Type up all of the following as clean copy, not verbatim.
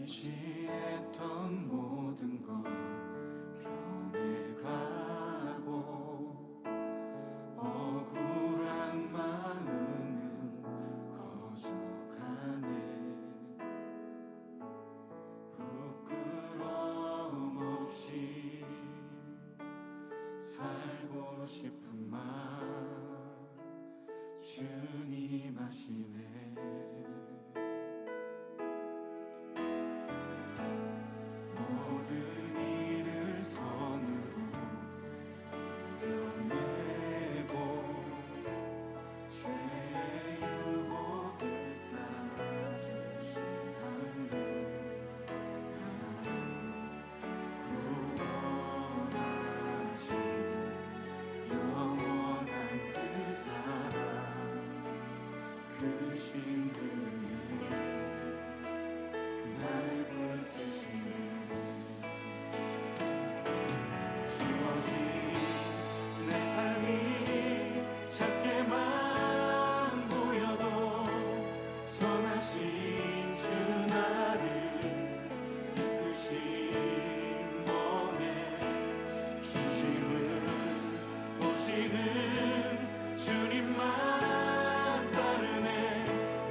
의지했던 모든 것 변해가고 억울한 마음은 커져가네. 부끄럼 없이 살고 싶은 마음 주님 아시네. 모든 일을 선으로 이겨내고 죄의 유혹을 따르지 않네. 나를 구원하신 영원한 그 사랑, 그 신분에 날 붙드시네. 주어진 내 삶이 작게만 보여도 선하신 주 나를 이끄신 원에 중심을 보시는 주님만 따르네.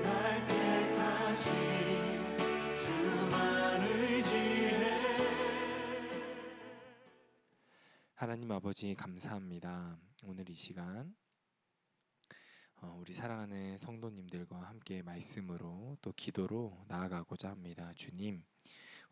날 택하신 주만 의지해. 하나님 아버지 감사합니다. 오늘 이 시간 우리 사랑하는 성도님들과 함께 말씀으로 또 기도로 나아가고자 합니다. 주님,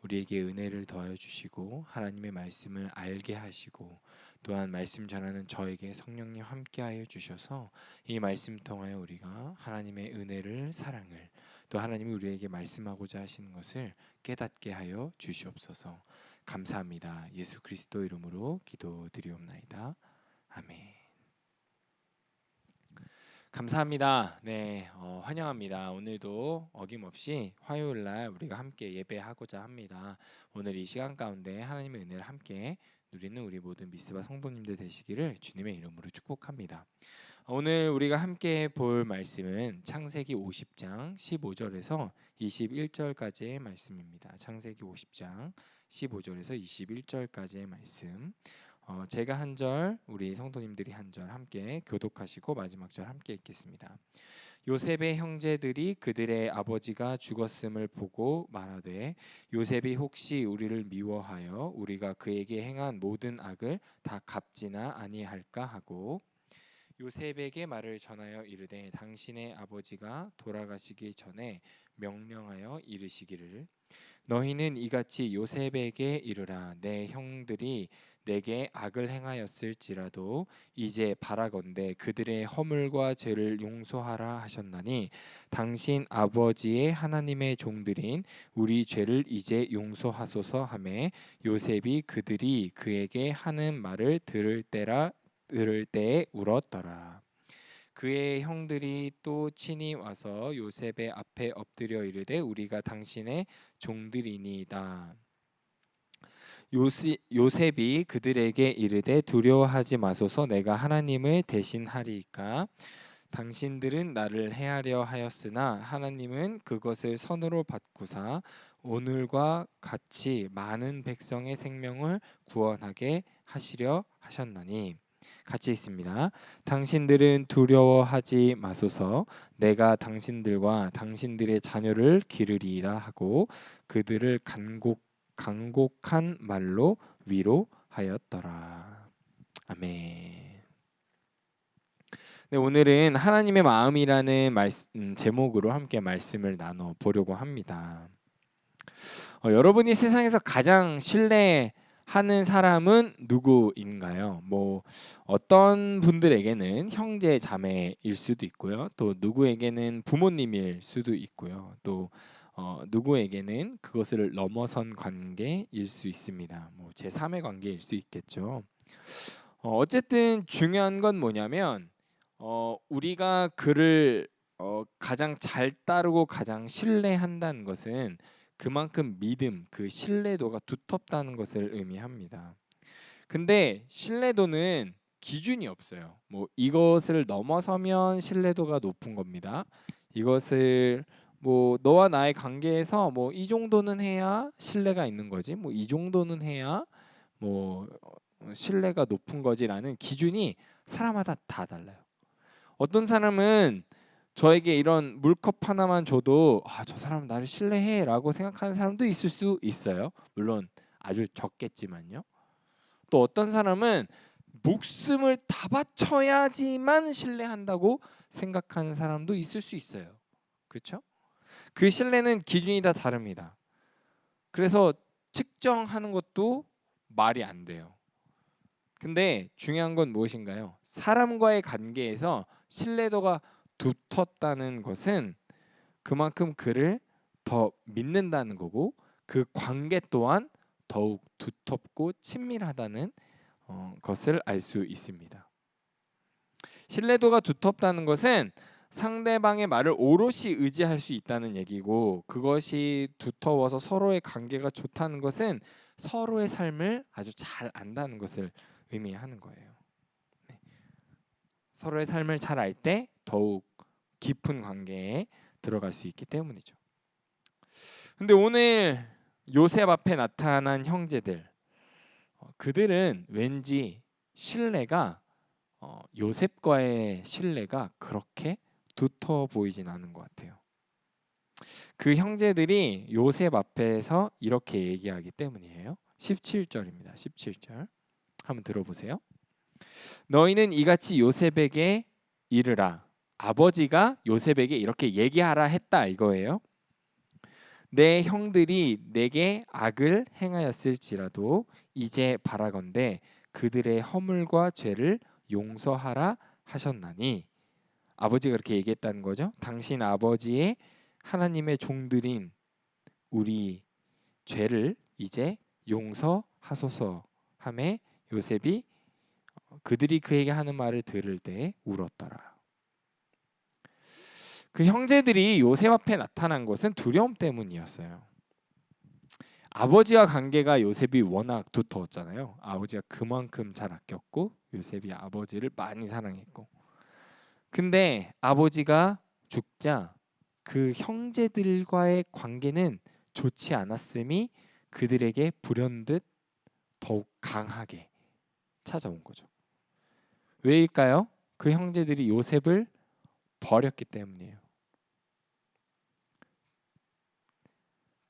우리에게 은혜를 더하여 주시고 하나님의 말씀을 알게 하시고 또한 말씀 전하는 저에게 성령님 함께하여 주셔서 이 말씀 통하여 우리가 하나님의 은혜를, 사랑을, 또 하나님이 우리에게 말씀하고자 하시는 것을 깨닫게 하여 주시옵소서. 감사합니다. 예수 그리스도 이름으로 기도드리옵나이다. 아멘. 감사합니다. 네, 환영합니다. 오늘도 어김없이 화요일날 우리가 함께 예배하고자 합니다. 오늘 이 시간 가운데 하나님의 은혜를 함께 누리는 우리 모든 미스바 성도님들 되시기를 주님의 이름으로 축복합니다. 오늘 우리가 함께 볼 말씀은 창세기 50장 15절에서 21절까지의 말씀입니다. 창세기 50장 15절에서 21절까지의 말씀. 제가 한 절, 우리 성도님들이 한 절 함께 교독하시고 마지막 절 함께 읽겠습니다. 요셉의 형제들이 그들의 아버지가 죽었음을 보고 말하되 요셉이 혹시 우리를 미워하여 우리가 그에게 행한 모든 악을 다 갚지나 아니할까 하고 요셉에게 말을 전하여 이르되 당신의 아버지가 돌아가시기 전에 명령하여 이르시기를 너희는 이같이 요셉에게 이르라. 내 형들이 내게 악을 행하였을지라도 이제 바라건대 그들의 허물과 죄를 용서하라 하셨나니 당신 아버지의 하나님의 종들인 우리 죄를 이제 용서하소서 하매 요셉이 그들이 그에게 하는 말을 들을 때에 울었더라. 그의 형들이 또 친히 와서 요셉의 앞에 엎드려 이르되 우리가 당신의 종들이니이다. 요셉이 그들에게 이르되 두려워하지 마소서. 내가 하나님을 대신하리이까. 당신들은 나를 해하려 하였으나 하나님은 그것을 선으로 바꾸사 오늘과 같이 많은 백성의 생명을 구원하게 하시려 하셨나니. 같이 있습니다. 당신들은 두려워하지 마소서. 내가 당신들과 당신들의 자녀를 기르리이다 하고 그들을 간곡한 말로 위로하였더라. 아멘. 네, 오늘은 하나님의 마음이라는 제목으로 함께 말씀을 나눠 보려고 합니다. 여러분이 세상에서 가장 신뢰하는 사람은 누구인가요? 어떤 분들에게는 형제 자매일 수도 있고요. 또 누구에게는 부모님일 수도 있고요. 또 누구에게는 그것을 넘어선 관계일 수 있습니다. 제3의 관계일 수 있겠죠. 어쨌든 중요한 건 뭐냐면 우리가 그를 가장 잘 따르고 가장 신뢰한다는 것은 그만큼 믿음, 그 신뢰도가 두텁다는 것을 의미합니다. 근데 신뢰도는 기준이 없어요. 이것을 넘어서면 신뢰도가 높은 겁니다. 이것을 뭐 너와 나의 관계에서 뭐 이 정도는 해야 신뢰가 있는 거지. 뭐 이 정도는 해야 뭐 신뢰가 높은 거지라는 기준이 사람마다 다 달라요. 어떤 사람은 저에게 이런 물컵 하나만 줘도 저 사람 나를 신뢰해라고 생각하는 사람도 있을 수 있어요. 물론 아주 적겠지만요. 또 어떤 사람은 목숨을 다 바쳐야지만 신뢰한다고 생각하는 사람도 있을 수 있어요. 그렇죠? 그 신뢰는 기준이 다 다릅니다. 그래서 측정하는 것도 말이 안 돼요. 근데 중요한 건 무엇인가요? 사람과의 관계에서 신뢰도가 두텁다는 것은 그만큼 그를 더 믿는다는 거고 그 관계 또한 더욱 두텁고 친밀하다는 것을 알 수 있습니다. 신뢰도가 두텁다는 것은 상대방의 말을 오롯이 의지할 수 있다는 얘기고 그것이 두터워서 서로의 관계가 좋다는 것은 서로의 삶을 아주 잘 안다는 것을 의미하는 거예요. 네. 서로의 삶을 잘 알 때 더욱 깊은 관계에 들어갈 수 있기 때문이죠. 근데 오늘 요셉 앞에 나타난 형제들 그들은 왠지 신뢰가 요셉과의 신뢰가 그렇게 두터워 보이진 않은 것 같아요. 그 형제들이 요셉 앞에서 이렇게 얘기하기 때문이에요. 17절입니다. 17절 한번 들어보세요. 너희는 이같이 요셉에게 이르라. 아버지가 요셉에게 이렇게 얘기하라 했다 이거예요. 내 형들이 내게 악을 행하였을지라도 이제 바라건대 그들의 허물과 죄를 용서하라 하셨나니 아버지가 그렇게 얘기했다는 거죠. 당신 아버지의 하나님의 종들인 우리 죄를 이제 용서하소서 하매 요셉이 그들이 그에게 하는 말을 들을 때 울었더라. 그 형제들이 요셉 앞에 나타난 것은 두려움 때문이었어요. 아버지와 관계가 요셉이 워낙 두터웠잖아요. 아버지가 그만큼 잘 아꼈고 요셉이 아버지를 많이 사랑했고 근데 아버지가 죽자 그 형제들과의 관계는 좋지 않았음이 그들에게 불현듯 더욱 강하게 찾아온 거죠. 왜일까요? 그 형제들이 요셉을 버렸기 때문이에요.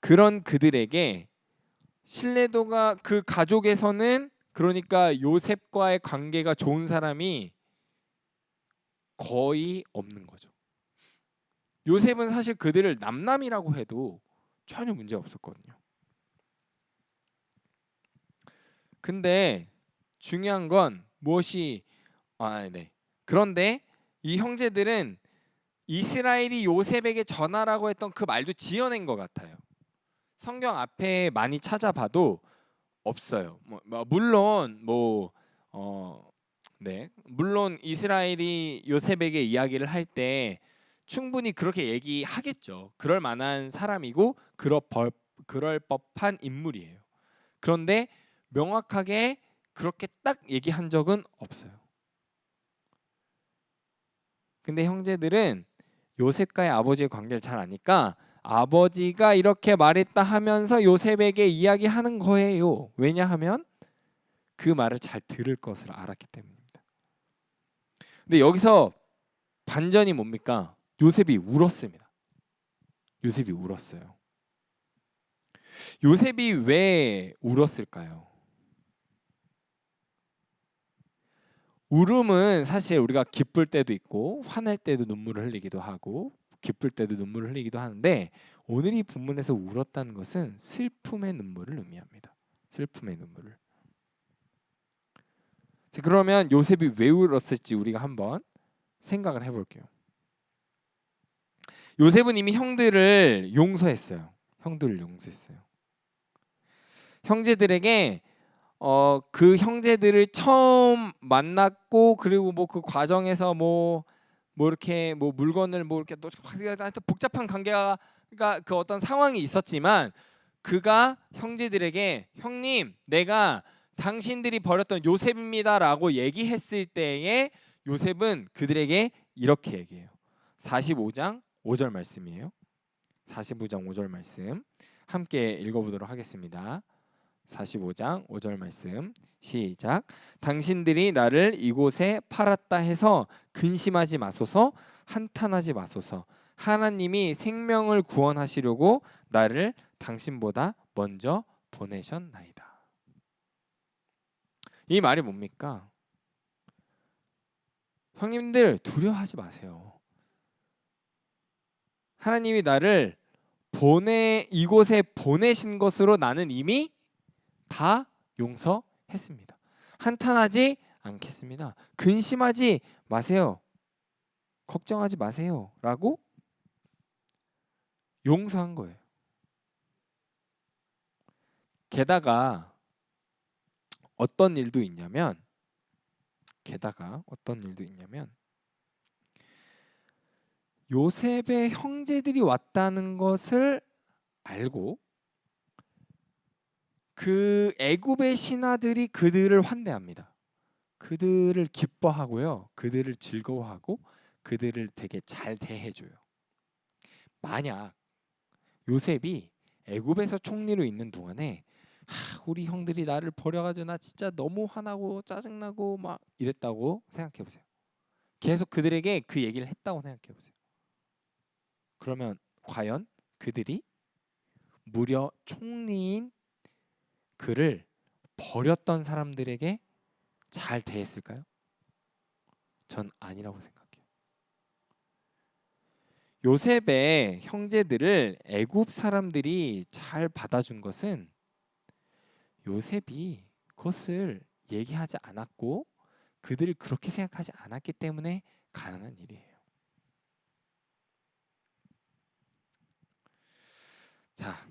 그런 그들에게 신뢰도가 그 가족에서는 그러니까 요셉과의 관계가 좋은 사람이 거의 없는 거죠. 요셉은 사실 그들을 남남이라고 해도 전혀 문제 없었거든요. 근데 중요한 건 무엇이 그런데 이 형제들은 이스라엘이 요셉에게 전하라고 했던 그 말도 지어낸 것 같아요. 성경 앞에 많이 찾아봐도 없어요. 물론 이스라엘이 요셉에게 이야기를 할 때 충분히 그렇게 얘기하겠죠. 그럴 만한 사람이고 그럴 법한 인물이에요. 그런데 명확하게 그렇게 딱 얘기한 적은 없어요. 근데 형제들은 요셉과의 아버지의 관계를 잘 아니까 아버지가 이렇게 말했다 하면서 요셉에게 이야기하는 거예요. 왜냐하면 그 말을 잘 들을 것을 알았기 때문입니다. 근데 여기서 반전이 뭡니까? 요셉이 울었습니다. 요셉이 울었어요. 요셉이 왜 울었을까요? 울음은 사실 우리가 기쁠 때도 있고 화낼 때도 눈물을 흘리기도 하고 기쁠 때도 눈물을 흘리기도 하는데 오늘 이 본문에서 울었다는 것은 슬픔의 눈물을 의미합니다. 슬픔의 눈물을. 자, 그러면 요셉이 왜 울었을지 우리가 한번 생각을 해볼게요. 요셉은 이미 형들을 용서했어요. 형제들에게 그 형제들을 처음 만났고 그리고 뭐 그 과정에서 뭐 이렇게 뭐 물건을 뭐 이렇게 또 복잡한 관계가 그 어떤 상황이 있었지만 그가 형제들에게 형님 내가 당신들이 버렸던 요셉입니다라고 얘기했을 때에 요셉은 그들에게 이렇게 얘기해요. 45장 5절 말씀이에요. 45장 5절 말씀 함께 읽어보도록 하겠습니다. 45장 5절 말씀 시작. 당신들이 나를 이곳에 팔았다 해서 근심하지 마소서, 한탄하지 마소서. 하나님이 생명을 구원하시려고 나를 당신보다 먼저 보내셨나이다. 이 말이 뭡니까? 형님들 두려워하지 마세요. 하나님이 나를 이곳에 보내신 것으로 나는 이미 다 용서했습니다. 한탄하지 않겠습니다. 근심하지 마세요. 걱정하지 마세요. 라고 용서한 거예요. 게다가 어떤 일도 있냐면 요셉의 형제들이 왔다는 것을 알고 그 애굽의 신하들이 그들을 환대합니다. 그들을 기뻐하고요. 그들을 즐거워하고 그들을 되게 잘 대해줘요. 만약 요셉이 애굽에서 총리로 있는 동안에 우리 형들이 나를 버려가지고 나 진짜 너무 화나고 짜증나고 막 이랬다고 생각해보세요. 계속 그들에게 그 얘기를 했다고 생각해보세요. 그러면 과연 그들이 무려 총리인 그를 버렸던 사람들에게 잘 대했을까요? 전 아니라고 생각해요. 요셉의 형제들을 애굽 사람들이 잘 받아준 것은 요셉이 그것을 얘기하지 않았고 그들을 그렇게 생각하지 않았기 때문에 가능한 일이에요. 자,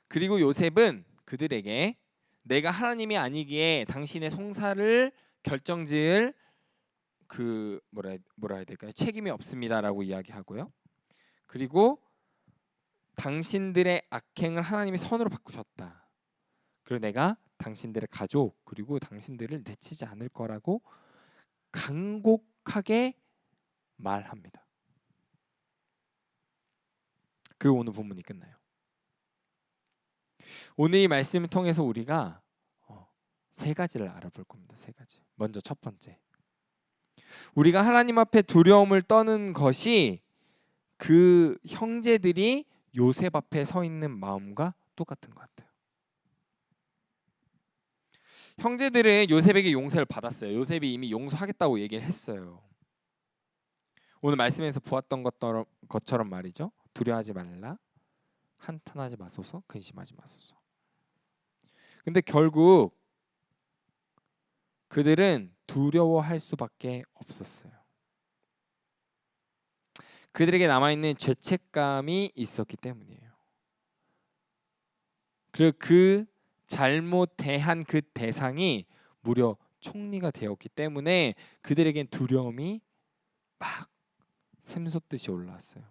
그리고 요셉은 그들에게 내가 하나님이 아니기에 당신의 송사를 결정지을 그 뭐라 해야 될까요? 책임이 없습니다라고 이야기하고요. 그리고 당신들의 악행을 하나님이 선으로 바꾸셨다. 그리고 내가 당신들의 가족 그리고 당신들을 내치지 않을 거라고 간곡하게 말합니다. 그리고 오늘 본문이 끝나요. 오늘 이 말씀을 통해서 우리가 세 가지를 알아볼 겁니다. 세 가지. 먼저 첫 번째. 우리가 하나님 앞에 두려움을 떠는 것이 그 형제들이 요셉 앞에 서 있는 마음과 똑같은 것 같아요. 형제들은 요셉에게 용서를 받았어요. 요셉이 이미 용서하겠다고 얘기를 했어요. 오늘 말씀에서 보았던 것처럼 말이죠. 두려워하지 말라, 한탄하지 마소서, 근심하지 마소서. 근데 결국 그들은 두려워할 수밖에 없었어요. 그들에게 남아있는 죄책감이 있었기 때문이에요. 그리고 그 잘못 대한 그 대상이 무려 총리가 되었기 때문에 그들에겐 두려움이 막 샘솟듯이 올라왔어요.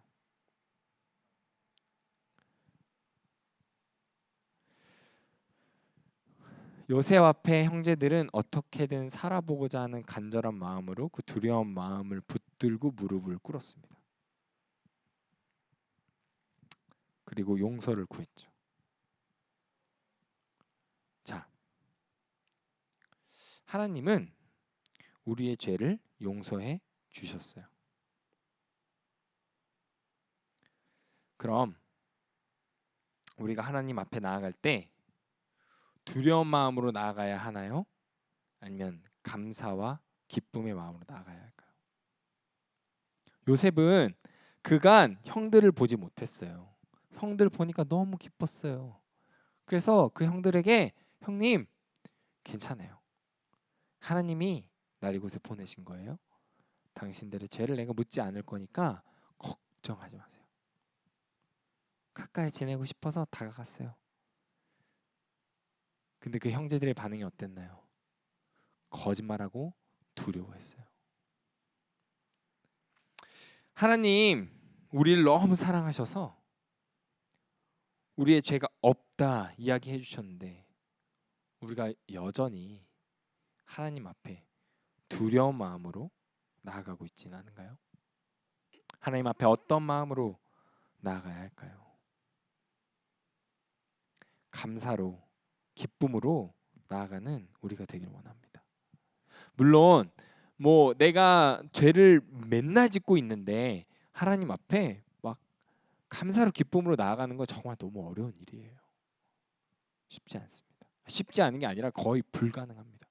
요셉 앞에 형제들은 어떻게든 살아보고자 하는 간절한 마음으로 그 두려운 마음을 붙들고 무릎을 꿇었습니다. 그리고 용서를 구했죠. 자, 하나님은 우리의 죄를 용서해 주셨어요. 그럼 우리가 하나님 앞에 나아갈 때 두려운 마음으로 나아가야 하나요? 아니면 감사와 기쁨의 마음으로 나아가야 할까요? 요셉은 그간 형들을 보지 못했어요. 형들 보니까 너무 기뻤어요. 그래서 그 형들에게 형님 괜찮아요. 하나님이 날 이곳에 보내신 거예요. 당신들의 죄를 내가 묻지 않을 거니까 걱정하지 마세요. 가까이 지내고 싶어서 다가갔어요. 근데 그 형제들의 반응이 어땠나요? 거짓말하고 두려워했어요. 하나님 우리를 너무 사랑하셔서 우리의 죄가 없다 이야기해 주셨는데 우리가 여전히 하나님 앞에 두려운 마음으로 나아가고 있지는 않은가요? 하나님 앞에 어떤 마음으로 나아가야 할까요? 감사로, 기쁨으로 나아가는 우리가 되길 원합니다. 물론 뭐 내가 죄를 맨날 짓고 있는데 하나님 앞에 막 감사로 기쁨으로 나아가는 건 정말 너무 어려운 일이에요. 쉽지 않습니다. 쉽지 않은 게 아니라 거의 불가능합니다.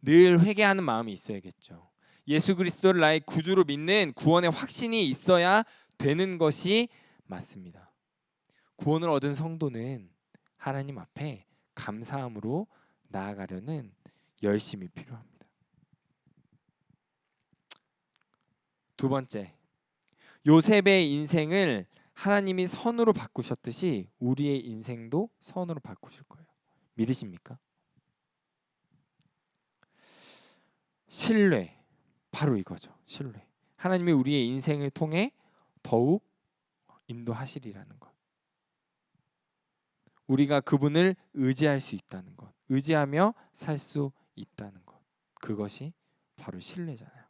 늘 회개하는 마음이 있어야겠죠. 예수 그리스도를 나의 구주로 믿는 구원의 확신이 있어야 되는 것이 맞습니다. 구원을 얻은 성도는 하나님 앞에 감사함으로 나아가려는 열심이 필요합니다. 두 번째, 요셉의 인생을 하나님이 선으로 바꾸셨듯이 우리의 인생도 선으로 바꾸실 거예요. 믿으십니까? 신뢰, 바로 이거죠. 신뢰. 하나님이 우리의 인생을 통해 더욱 인도하시리라는 것. 우리가 그분을 의지할 수 있다는 것, 의지하며 살 수 있다는 것, 그것이 바로 신뢰잖아요.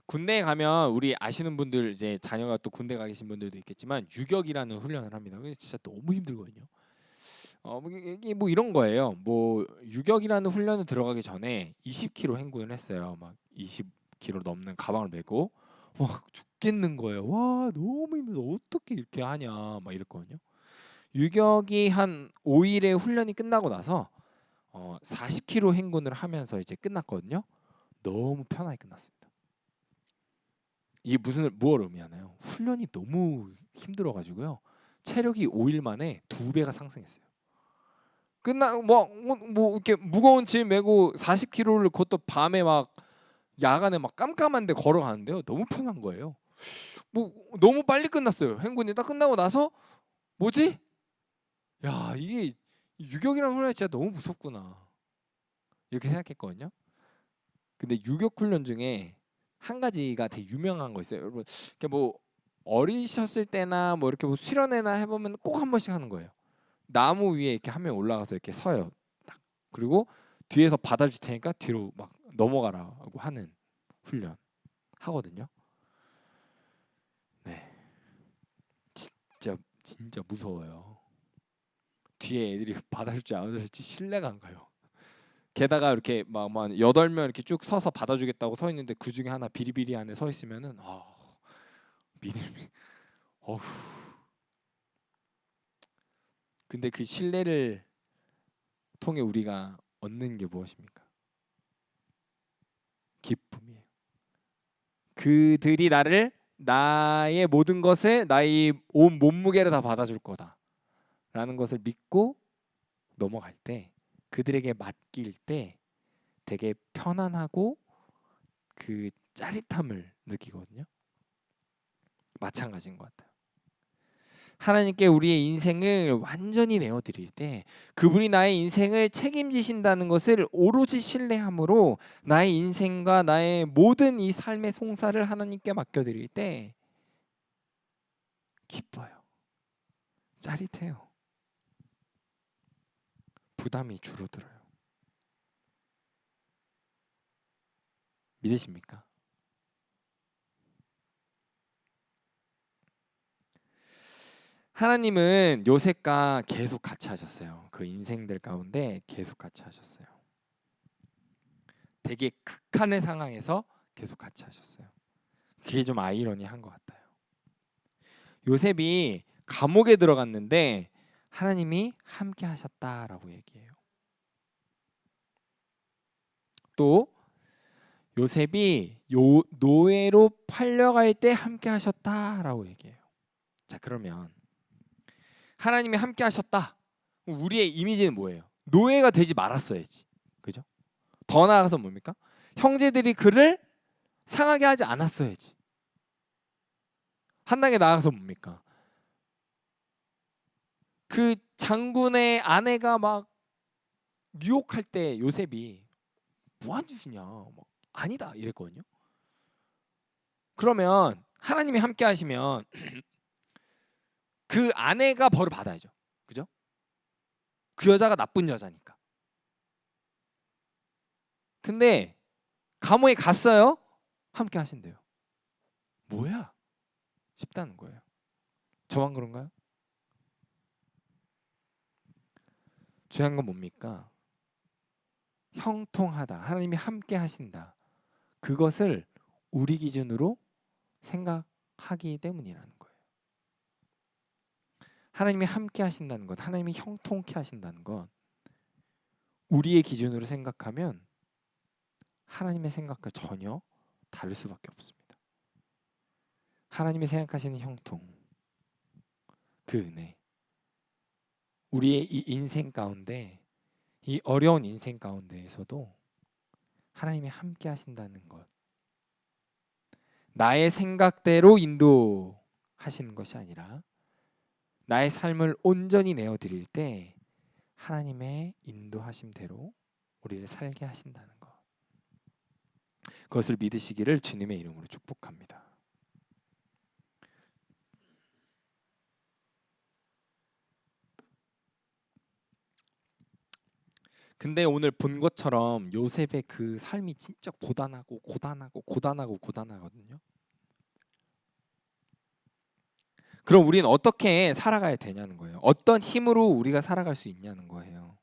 군대에 가면 우리 아시는 분들, 이제 자녀가 또 군대 가 계신 분들도 있겠지만 유격이라는 훈련을 합니다. 그게 진짜 너무 힘들거든요. 이게 뭐 이런 거예요. 뭐 유격이라는 훈련을 들어가기 전에 20km 행군을 했어요. 막 20km 넘는 가방을 메고 와 죽겠는 거예요. 와 너무 힘들어. 어떻게 이렇게 하냐 막 이랬거든요. 유격이 한 5일의 훈련이 끝나고 나서 40km 행군을 하면서 이제 끝났거든요. 너무 편하게 끝났습니다. 이게 무엇을 의미하나요? 훈련이 너무 힘들어가지고요. 체력이 5일 만에 2배가 상승했어요. 뭐 이렇게 무거운 짐 메고 40km를 그것도 밤에 막 야간에 막 깜깜한데 걸어가는데요. 너무 편한 거예요. 뭐 너무 빨리 끝났어요. 행군이 딱 끝나고 나서 뭐지? 야 이게 유격이라는 훈련이 진짜 너무 무섭구나 이렇게 생각했거든요. 근데 유격 훈련 중에 한 가지가 되게 유명한 거 있어요. 여러분 이렇게 뭐 어리셨을 때나 뭐 이렇게 뭐 수련회나 해보면 꼭 한 번씩 하는 거예요. 나무 위에 이렇게 한 명 올라가서 이렇게 서요. 딱. 그리고 뒤에서 받아줄 테니까 뒤로 막 넘어가라고 하는 훈련 하거든요. 네, 진짜 무서워요. 뒤에 애들이 받아줄 줄 안 받아줄지 신뢰가 안 가요. 게다가 이렇게 막 8명 이렇게 쭉 서서 받아주겠다고 서 있는데 그 중에 하나 비리비리 안에 서 있으면은 믿음이 어후. 근데 그 신뢰를 통해 우리가 얻는 게 무엇입니까? 기쁨이에요. 그들이 나의 모든 것을 나의 온 몸무게를 다 받아줄 거다라는 것을 믿고 넘어갈 때 그들에게 맡길 때 되게 편안하고 그 짜릿함을 느끼거든요. 마찬가지인 것 같아요. 하나님께 우리의 인생을 완전히 내어드릴 때 그분이 나의 인생을 책임지신다는 것을 오로지 신뢰함으로 나의 인생과 나의 모든 이 삶의 송사를 하나님께 맡겨드릴 때 기뻐요. 짜릿해요. 부담이 줄어들어요. 믿으십니까? 하나님은 요셉과 계속 같이 하셨어요. 그 인생들 가운데 계속 같이 하셨어요. 되게 극한의 상황에서 계속 같이 하셨어요. 그게 좀 아이러니한 것 같아요. 요셉이 감옥에 들어갔는데 하나님이 함께 하셨다라고 얘기해요. 또 요셉이 노예로 팔려갈 때 함께 하셨다라고 얘기해요. 자, 그러면 하나님이 함께 하셨다. 우리의 이미지는 뭐예요? 노예가 되지 말았어야지. 그죠? 더 나아가서 뭡니까? 형제들이 그를 상하게 하지 않았어야지. 한 단계 나아가서 뭡니까? 그 장군의 아내가 막 유혹할 때 요셉이 뭐한 짓이냐? 막 아니다 이랬거든요. 그러면 하나님이 함께 하시면 그 아내가 벌을 받아야죠. 그죠? 그 여자가 나쁜 여자니까. 근데 감옥에 갔어요. 함께 하신대요. 뭐야 싶다는 거예요. 저만 그런가요? 중요한 건 뭡니까? 형통하다. 하나님이 함께 하신다. 그것을 우리 기준으로 생각하기 때문이라는 거예요. 하나님이 함께 하신다는 것, 하나님이 형통케 하신다는 것, 우리의 기준으로 생각하면 하나님의 생각과 전혀 다를 수밖에 없습니다. 하나님이 생각하시는 형통, 그 은혜, 우리의 이 인생 가운데, 이 어려운 인생 가운데에서도 하나님이 함께 하신다는 것, 나의 생각대로 인도하시는 것이 아니라 나의 삶을 온전히 내어드릴 때 하나님의 인도하심대로 우리를 살게 하신다는 것, 그것을 믿으시기를 주님의 이름으로 축복합니다. 근데 오늘 본 것처럼 요셉의 그 삶이 진짜 고단하거든요. 그럼 우리는 어떻게 살아가야 되냐는 거예요. 어떤 힘으로 우리가 살아갈 수 있냐는 거예요.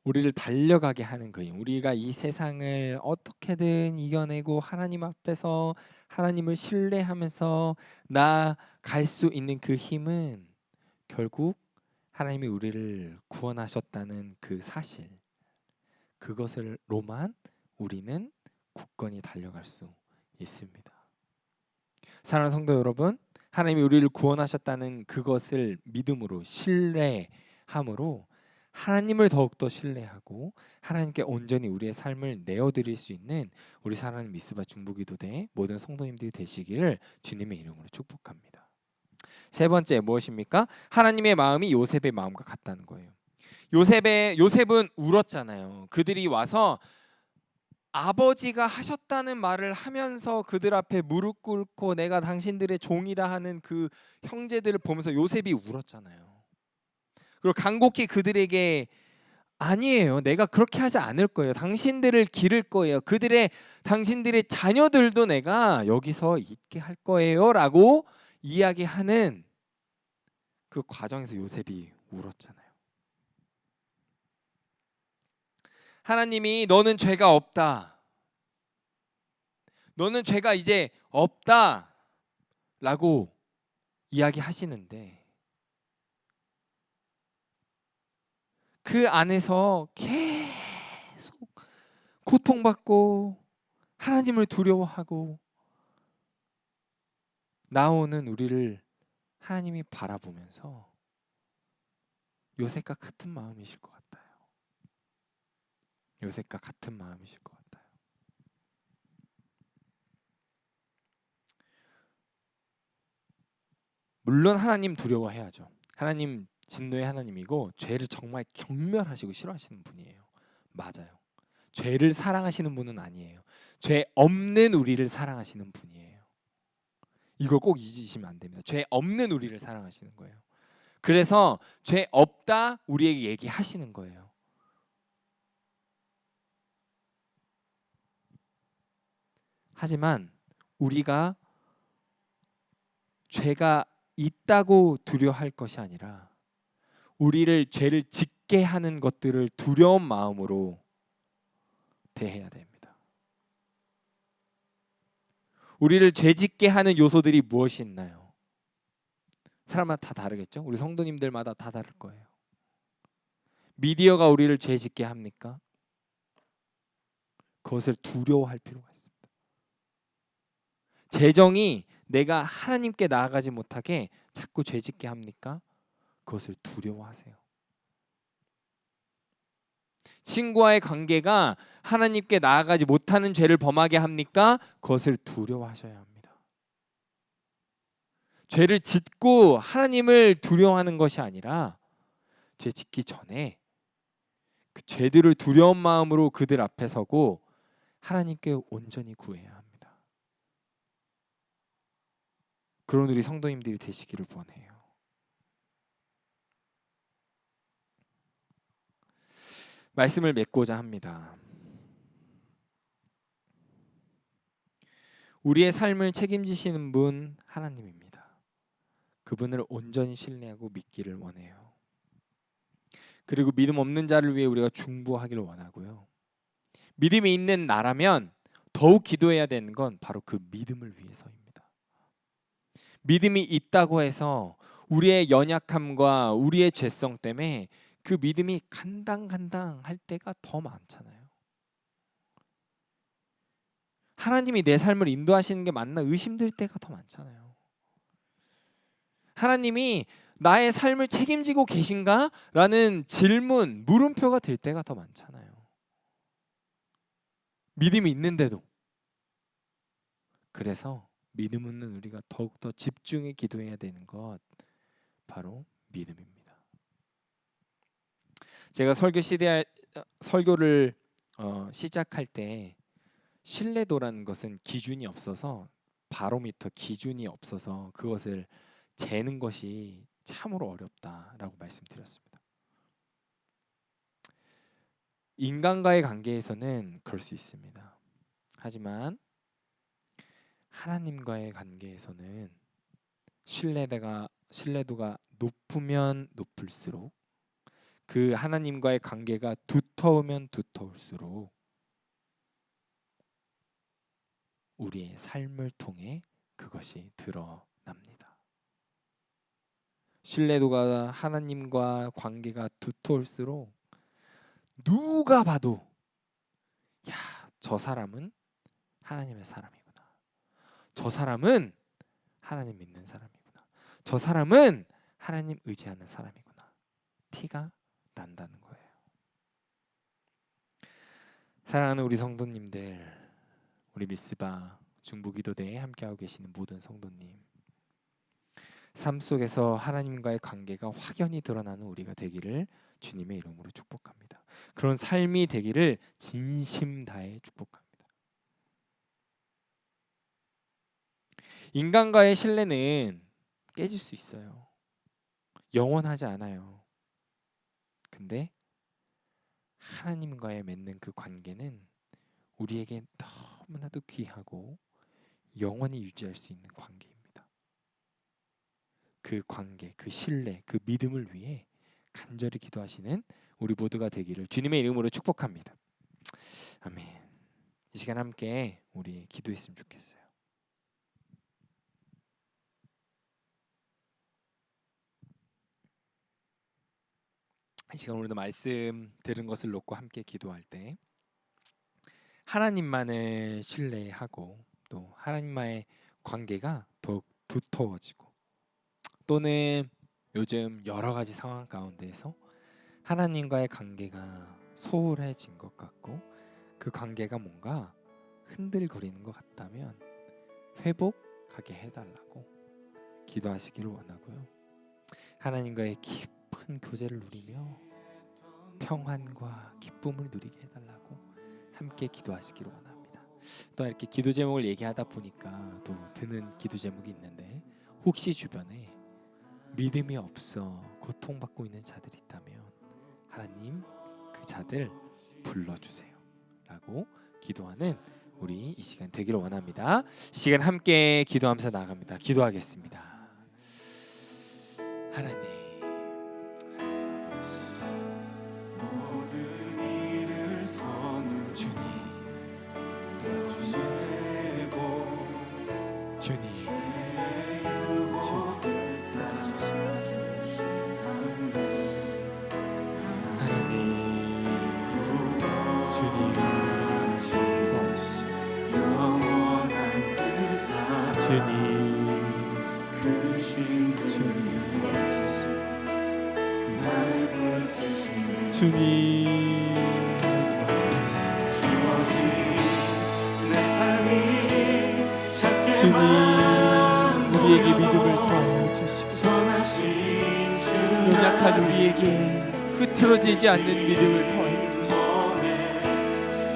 우리를 달려가게 하는 그 힘, 우리가 이 세상을 어떻게든 이겨내고 하나님 앞에서 하나님을 신뢰하면서 나아갈 수 있는 그 힘은 결국 하나님이 우리를 구원하셨다는 그 사실, 그것을로만 우리는 굳건히 달려갈 수 있습니다. 사랑하는 성도 여러분, 하나님이 우리를 구원하셨다는 그것을 믿음으로 신뢰함으로 하나님을 더욱더 신뢰하고 하나님께 온전히 우리의 삶을 내어드릴 수 있는 우리 사랑하는 미스바 중보기도대 모든 성도님들이 되시기를 주님의 이름으로 축복합니다. 세 번째 무엇입니까? 하나님의 마음이 요셉의 마음과 같다는 거예요. 요셉은 울었잖아요. 그들이 와서 아버지가 하셨다는 말을 하면서 그들 앞에 무릎 꿇고 내가 당신들의 종이다 하는 그 형제들을 보면서 요셉이 울었잖아요. 그리고 간곡히 그들에게 아니에요. 내가 그렇게 하지 않을 거예요. 당신들을 기를 거예요. 당신들의 자녀들도 내가 여기서 있게 할 거예요라고 이야기하는 그 과정에서 요셉이 울었잖아요. 하나님이 너는 죄가 없다. 너는 죄가 이제 없다. 라고 이야기하시는데 그 안에서 계속 고통받고 하나님을 두려워하고 나오는 우리를 하나님이 바라보면서 요셉과 같은 마음이실 것 같아요. 요셉과 같은 마음이실 것 같아요. 물론 하나님 두려워해야죠. 하나님 진노의 하나님이고 죄를 정말 경멸하시고 싫어하시는 분이에요. 맞아요. 죄를 사랑하시는 분은 아니에요. 죄 없는 우리를 사랑하시는 분이에요. 이걸 꼭 잊으시면 안 됩니다. 죄 없는 우리를 사랑하시는 거예요. 그래서 죄 없다 우리에게 얘기하시는 거예요. 하지만 우리가 죄가 있다고 두려워할 것이 아니라 우리를 죄를 짓게 하는 것들을 두려운 마음으로 대해야 됩니다. 우리를 죄짓게 하는 요소들이 무엇이 있나요? 사람마다 다 다르겠죠? 우리 성도님들마다 다 다를 거예요. 미디어가 우리를 죄짓게 합니까? 그것을 두려워할 필요가 있습니다. 재정이 내가 하나님께 나아가지 못하게 자꾸 죄짓게 합니까? 그것을 두려워하세요. 친구와의 관계가 하나님께 나아가지 못하는 죄를 범하게 합니까? 그것을 두려워하셔야 합니다. 죄를 짓고 하나님을 두려워하는 것이 아니라 죄 짓기 전에 그 죄들을 두려운 마음으로 그들 앞에 서고 하나님께 온전히 구해야 합니다. 그런 우리 성도님들이 되시기를 원해요. 말씀을 맺고자 합니다. 우리의 삶을 책임지시는 분 하나님입니다. 그분을 온전히 신뢰하고 믿기를 원해요. 그리고 믿음 없는 자를 위해 우리가 중보하기를 원하고요. 믿음이 있는 나라면 더욱 기도해야 되는 건 바로 그 믿음을 위해서입니다. 믿음이 있다고 해서 우리의 연약함과 우리의 죄성 때문에 그 믿음이 간당간당할 때가 더 많잖아요. 하나님이 내 삶을 인도하시는 게 맞나 의심될 때가 더 많잖아요. 하나님이 나의 삶을 책임지고 계신가? 라는 질문, 물음표가 될 때가 더 많잖아요. 믿음이 있는데도. 그래서 믿음 없는 우리가 더욱더 집중해 기도해야 되는 것 바로 믿음입니다. 제가 설교를 시작할 때 신뢰도라는 것은 기준이 없어서 바로미터 기준이 없어서 그것을 재는 것이 참으로 어렵다라고 말씀드렸습니다. 인간과의 관계에서는 그럴 수 있습니다. 하지만 하나님과의 관계에서는 신뢰도가 높으면 높을수록 그 하나님과의 관계가 두터우면 두터울수록 우리의 삶을 통해 그것이 드러납니다. 신뢰도가 하나님과 관계가 두터울수록 누가 봐도 야, 저 사람은 하나님의 사람이구나. 저 사람은 하나님 믿는 사람이구나. 저 사람은 하나님 의지하는 사람이구나. 티가 난다는 거예요. 사랑하는 우리 성도님들, 우리 미스바 중보기도대에 함께하고 계시는 모든 성도님, 삶 속에서 하나님과의 관계가 확연히 드러나는 우리가 되기를 주님의 이름으로 축복합니다. 그런 삶이 되기를 진심 다해 축복합니다. 인간과의 신뢰는 깨질 수 있어요. 영원하지 않아요. 근데 하나님과의 맺는 그 관계는 우리에게 너무나도 귀하고 영원히 유지할 수 있는 관계입니다. 그 관계, 그 신뢰, 그 믿음을 위해 간절히 기도하시는 우리 모두가 되기를 주님의 이름으로 축복합니다. 아멘. 이 시간 함께 우리 기도했으면 좋겠어요. 이 시간 오늘도 말씀 들은 것을 놓고 함께 기도할 때 하나님만을 신뢰하고 또 하나님과의 관계가 더욱 두터워지고 또는 요즘 여러 가지 상황 가운데에서 하나님과의 관계가 소홀해진 것 같고 그 관계가 뭔가 흔들거리는 것 같다면 회복하게 해달라고 기도하시기를 원하고요. 하나님과의 깊은 교제를 누리며 평안과 기쁨을 누리게 해달라고 함께 기도하시기를 원합니다. 또 이렇게 기도 제목을 얘기하다 보니까 또 드는 기도 제목이 있는데 혹시 주변에 믿음이 없어 고통받고 있는 자들이 있다면 하나님 그 자들 불러주세요 라고 기도하는 우리 이 시간 되기를 원합니다. 이 시간 함께 기도하면서 나아갑니다. 기도하겠습니다. 하나님 주님 우리에게 믿음을 더하여 주시고 연약한 우리에게 흐트러지지 않는 믿음을 더하여 주시고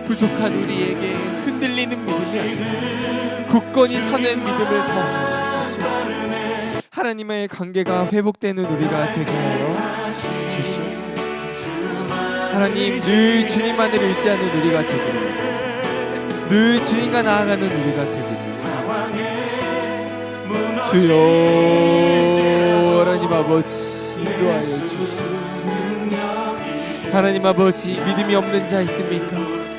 부족한 우리에게 흔들리는 믿음이 아니라 굳건히 서는 믿음을 더하여 주시고 하나님의 관계가 회복되는 우리가 되게 하여 주시옵소서. 하나님 늘 주님만을 의지하는 우리가 되기를 늘 주님과 나아가는 우리가 되기를 주여 하나님 아버지 인도하여 주시옵소서. 하나님 아버지 믿음이 없는 자 있습니까?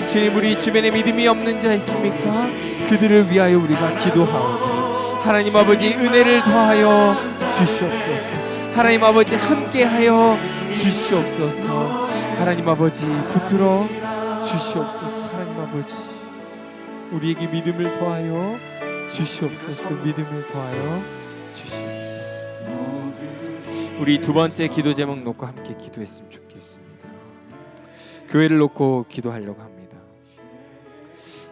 주님 우리 주변에 믿음이 없는 자 있습니까? 그들을 위하여 우리가 기도하오니 하나님 아버지 은혜를 더하여 주시옵소서. 하나님 아버지 함께하여 주시옵소서. 하나님 아버지 붙들어 주시옵소서. 하나님 아버지 우리에게 믿음을 더하여 주시옵소서. 믿음을 더하여 주시옵소서. 우리 두 번째 기도 제목 놓고 함께 기도했으면 좋겠습니다. 교회를 놓고 기도하려고 합니다.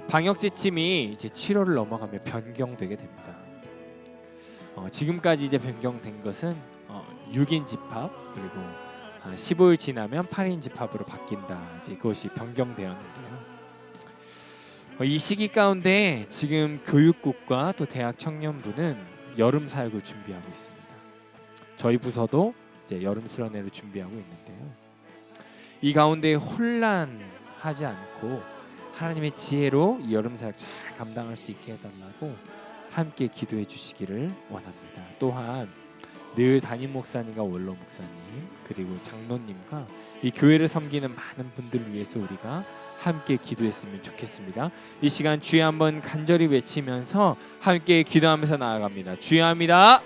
방역 지침이 이제 7월을 넘어가면 변경되게 됩니다. 지금까지 이제 변경된 것은 6인 집합 그리고 15일 지나면 8인 집합으로 바뀐다. 이제 그것이 변경되었는데요. 이 시기 가운데 지금 교육국과 또 대학 청년부는 여름 사역을 준비하고 있습니다. 저희 부서도 이제 여름 수련회를 준비하고 있는데요. 이 가운데 혼란하지 않고 하나님의 지혜로 이 여름 사역 잘 감당할 수 있게 해달라고 함께 기도해 주시기를 원합니다. 또한 늘 담임 목사님과 원로 목사님 그리고 장로님과 이 교회를 섬기는 많은 분들을 위해서 우리가 함께 기도했으면 좋겠습니다. 이 시간 주여 한번 간절히 외치면서 함께 기도하면서 나아갑니다. 주여 합니다.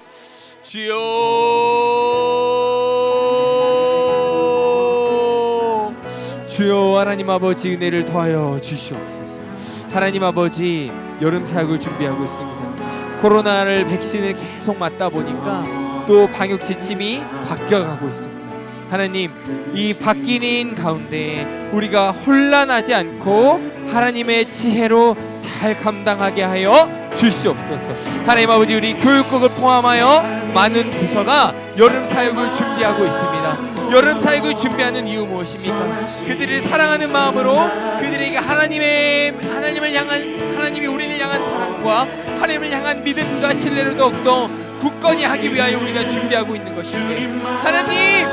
주여 주여 하나님 아버지 은혜를 더하여 주시옵소서. 하나님 아버지 여름 사역을 준비하고 있습니다. 코로나를 백신을 계속 맞다 보니까 또 방역 지침이 바뀌어가고 있습니다. 하나님 이 바뀌는 가운데 우리가 혼란하지 않고 하나님의 지혜로 잘 감당하게 하여 주시옵소서. 하나님 아버지 우리 교육국을 포함하여 많은 부서가 여름 사역을 준비하고 있습니다. 여름 사역을 준비하는 이유 무엇입니까? 그들을 사랑하는 마음으로 그들에게 하나님을 향한 하나님이 우리를 향한 사랑과 하나님을 향한 믿음과 신뢰를 더욱더 굳건히 하기 위하여 우리가 준비하고 있는 것인데 하나님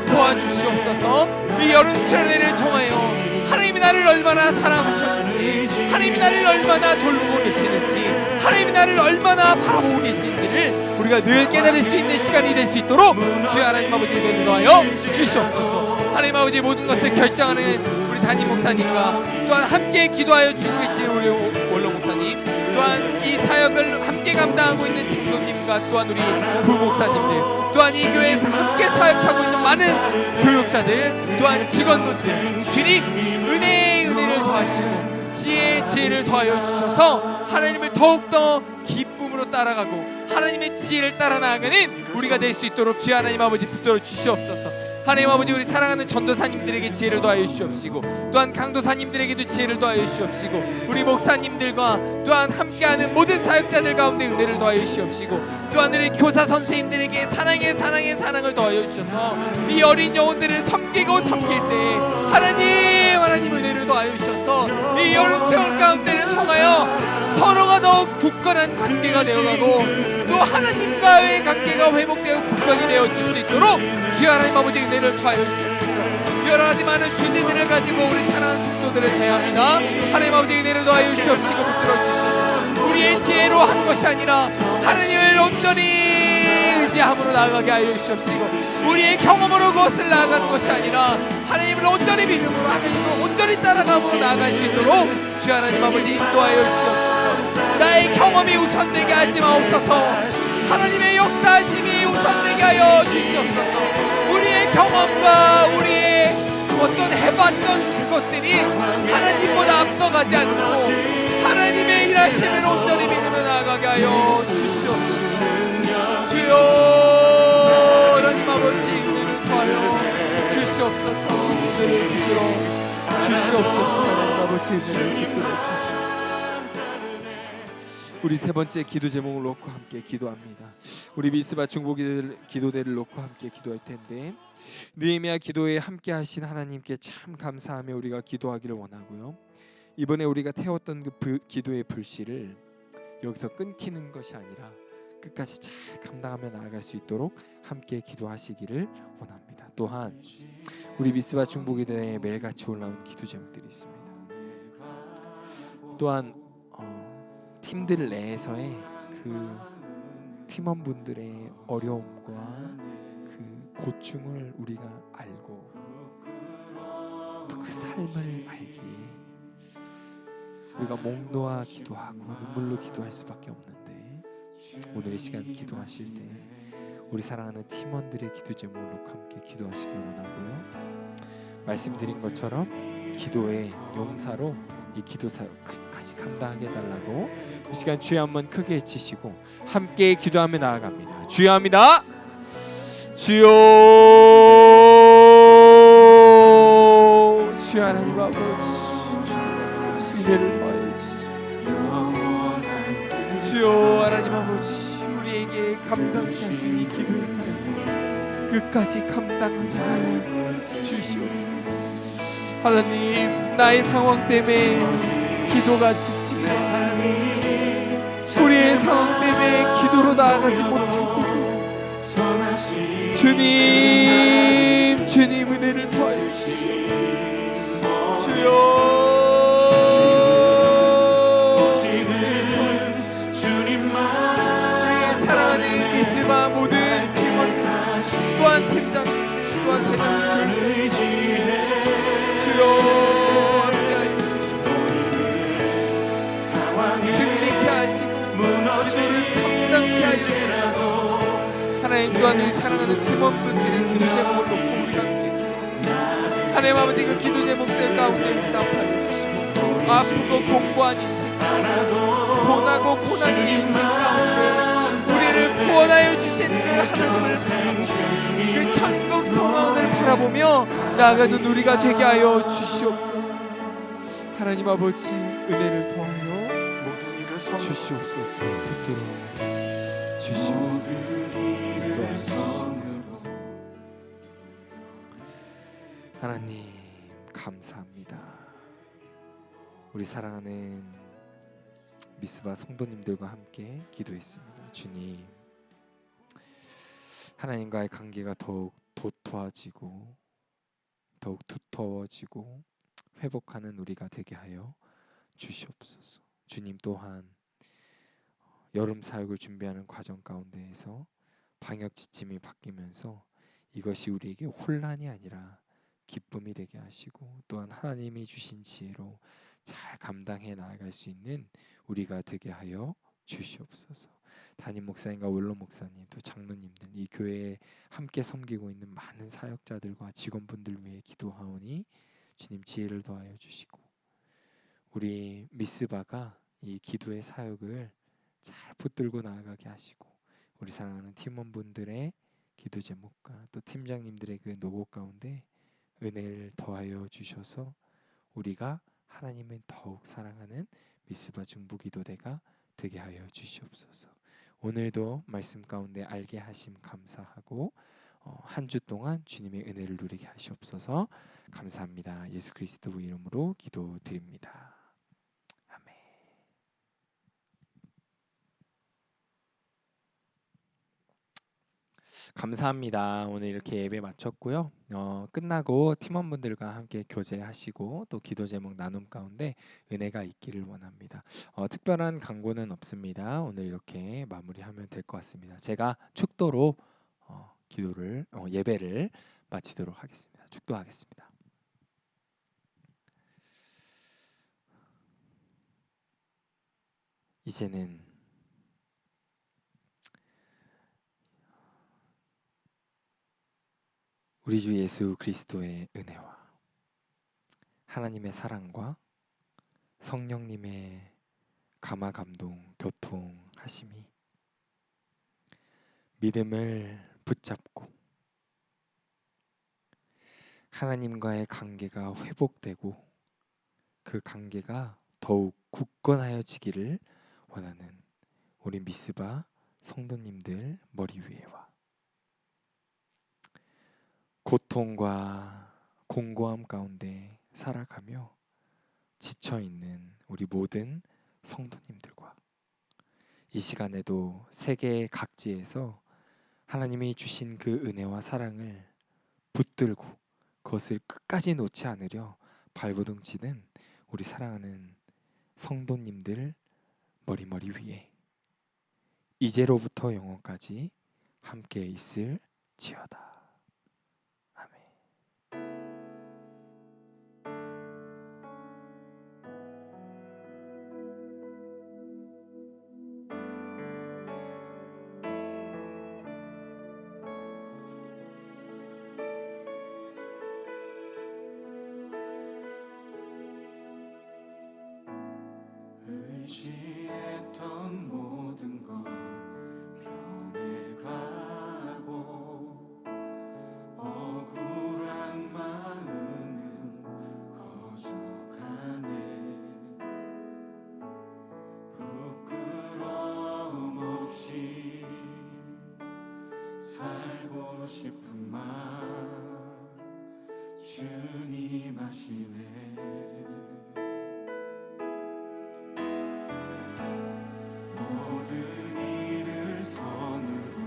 도와주시옵소서. 이 여름 수련회를 통하여 하나님이 나를 얼마나 사랑하셨는지 하나님이 나를 얼마나 돌보고 계시는지 하나님이 나를 얼마나 바라보고 계시는지를 우리가 늘 깨달을 수 있는 시간이 될 수 있도록 주여 하나님 아버지 은혜를 더하여 주시옵소서. 하나님 아버지 모든 것을 결정하는 우리 담임 목사님과 또한 함께 기도하여 주고 계신 우리 원로 목사님 또한 이 사역을 함께 감당하고 있는 장로님과 또한 우리 부목사님들 또한 이 교회에서 함께 사역하고 있는 많은 교육자들 또한 직원분들 주님 은혜를 더하시고 지혜를 더하여 주셔서 하나님을 더욱더 기쁨으로 따라가고 하나님의 지혜를 따라 나아가는 우리가 될 수 있도록 주여 하나님 아버지 붙들어 주시옵소서. 하나님 아버지 우리 사랑하는 전도사님들에게 지혜를 더하여 주시옵시고 또한 강도사님들에게도 지혜를 더하여 주시옵시고 우리 목사님들과 또한 함께하는 모든 사역자들 가운데 은혜를 더하여 주시옵시고 또한 우리 교사 선생님들에게 사랑을 더하여 주셔서 이 어린 영혼들을 섬기고 섬길 때 하나님 은혜를 더하여 주셔서 이 여름 수영 가운데를 통하여 서로가 더욱 굳건한 관계가 되어가고 또 하나님과의 관계가 회복되어 굳건히 되어질 수 있도록 주여 하나님 아버지 은혜를 더하여 주시옵소서. 여러 가지 많은 주제들을 가지고 우리 사랑하는 성도들을 대합니다. 하나님 아버지 은혜를 더하여 주시옵시고 붙들어 주셔서 우리의 지혜로 하는 것이 아니라 하나님을 온전히 의지함으로 나아가게 하여 주시옵시고 우리의 경험으로 그것을 나아가는 것이 아니라 하나님을 온전히 믿음으로 하나님을 온전히 따라감으로 나아갈 수 있도록 주여 하나님 아버지 인도하여 주시옵소서. 나의 경험이 우선되게 하지 마옵소서. 하나님의 역사하심이 우선되게 하여 주시옵소서. 우리의 경험과 우리의 어떤 해봤던 그것들이 하나님보다 앞서가지 않고 하나님의 일하심을 온전히 믿으며 나아가게 하여 주시옵소서. 주여 하나님 아버지 은혜를 더하여 주시옵소서. 은혜를 붙들어 주시옵소서. 하나님 아버지 은혜를 붙들어 주시옵소서. 우리 세 번째 기도 제목을 놓고 함께 기도합니다. 우리 미스바 중보 기도대를 놓고 함께 기도할 텐데 느헤미야 기도에 함께 하신 하나님께 참 감사하며 우리가 기도하기를 원하고요. 이번에 우리가 태웠던 그 기도의 불씨를 여기서 끊기는 것이 아니라 끝까지 잘 감당하며 나아갈 수 있도록 함께 기도하시기를 원합니다. 또한 우리 미스바 중보 기도에 매일같이 올라온 기도 제목들이 있습니다. 또한 팀들 내에서의 그 팀원분들의 어려움과 그 고충을 우리가 알고 또 그 삶을 알기에 우리가 목 놓아 기도하고 눈물로 기도할 수밖에 없는데, 오늘 이 시간 기도하실 때 우리 사랑하는 팀원들의 기도 제목으로 함께 기도하시길 원하고요. 말씀드린 것처럼 기도의 용사로 이 기도 사역 끝까지 감당하게 해달라고 이 시간 주여 한번 크게 외치시고 함께 기도하며 나아갑니다. 주여 합니다. 주여, 주여 하나님 아버지, 은혜를 더하여 주시옵소서. 주여 하나님 아버지, 우리에게 감당케 하신 이 기도의 사역 끝까지 감당하게 하여 주시옵소서. 하나님, 나의 상황 때문에 기도가 지치고 우리의 상황 때문에 기도로 나아가지 못할 때도 있습니다. 주님, 주님 은혜를 더하여 주시옵소서. 주여, 우리의 사랑하는 미스바 모든 팀원 또한 팀장님 또한 대장님 주여 함께하여 주시고 승리케 하시고 우리들을 감당케 하여 주시고, 하나님 또한 우리 사랑하는 팀원분들의 기도 제목을 놓고 우리가 함께 기도합니다. 하나님 아버지, 그 기도 제목들 가운데 응답하여 주시고 아프고 공고한 인생 가운데, 고나고 고난의 인생 가운데 우리를 구원하여 주신 그 하나님을 바라보며 그 천국 성화원을 바라보며 나아가는 우리가 되게 하여 주시옵소서. 하나님 아버지, 은혜를 더하여 주시옵소서. 붙들어 주시옵소서. 하나님 감사합니다. 우리 사랑하는 미스바 성도님들과 함께 기도했습니다. 주님, 하나님과의 관계가 더욱 도토해지고 더욱 두터워지고 회복하는 우리가 되게 하여 주시옵소서. 주님 또한 여름 사역을 준비하는 과정 가운데에서 방역 지침이 바뀌면서 이것이 우리에게 혼란이 아니라 기쁨이 되게 하시고, 또한 하나님이 주신 지혜로 잘 감당해 나아갈 수 있는 우리가 되게 하여 주시옵소서. 담임 목사님과 원로 목사님 또 장로님들, 이 교회에 함께 섬기고 있는 많은 사역자들과 직원분들 위해 기도하오니 주님 지혜를 더하여 주시고, 우리 미스바가 이 기도의 사역을 잘 붙들고 나아가게 하시고, 우리 사랑하는 팀원분들의 기도 제목과 또 팀장님들의 그 노고 가운데 은혜를 더하여 주셔서 우리가 하나님을 더욱 사랑하는 미스바 중부기도대가 되게 하여 주시옵소서. 오늘도 말씀 가운데 알게 하심 감사하고 한 주 동안 주님의 은혜를 누리게 하시옵소서. 감사합니다. 예수 그리스도 이름으로 기도드립니다. 아멘. 감사합니다. 오늘 이렇게 예배 마쳤고요. 끝나고 팀원분들과 함께 교제하시고 또 기도 제목 나눔 가운데 은혜가 있기를 원합니다. 특별한 광고는 없습니다. 오늘 이렇게 마무리하면 될 것 같습니다. 제가 축도로 예배를 마치도록 하겠습니다. 축도하겠습니다. 이제는 우리 주 예수 그리스도의 은혜와 하나님의 사랑과 성령님의 감화 감동 교통하심이 믿음을 붙잡고 하나님과의 관계가 회복되고 그 관계가 더욱 굳건하여지기를 원하는 우리 미스바 성도님들 머리 위에와 고통과 공고함 가운데 살아가며 지쳐있는 우리 모든 성도님들과 이 시간에도 세계 각지에서 하나님이 주신 그 은혜와 사랑을 붙들고 그것을 끝까지 놓지 않으려 발버둥치는 우리 사랑하는 성도님들 머리 위에 이제로부터 영원까지 함께 있을지어다. 아멘. 의지했던 모든 것 변해가고 억울한 마음은 커져가네. 부끄러움 없이 살고 싶은 마음 주님 아시네. 모든 일을 선으로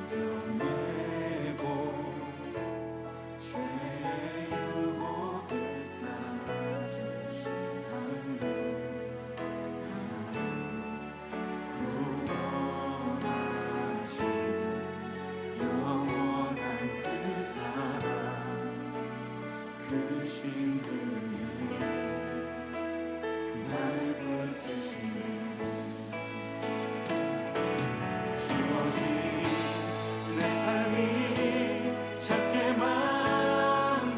이겨내고 죄의 유혹을 따르지 않는 나를 구원하신 영원한 그 사랑 그 신분을 날 붙드시네. 주어진 내 삶이 작게만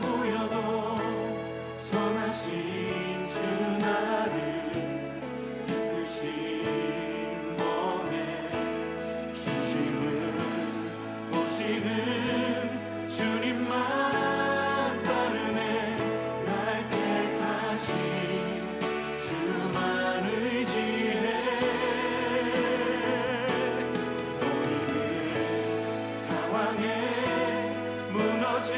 보여도 선하신 주 나를 이끄신 번에 주심을 보시는 주님만 따르네. 날 택하신 주만 의지해. 보이는 상황에 무너진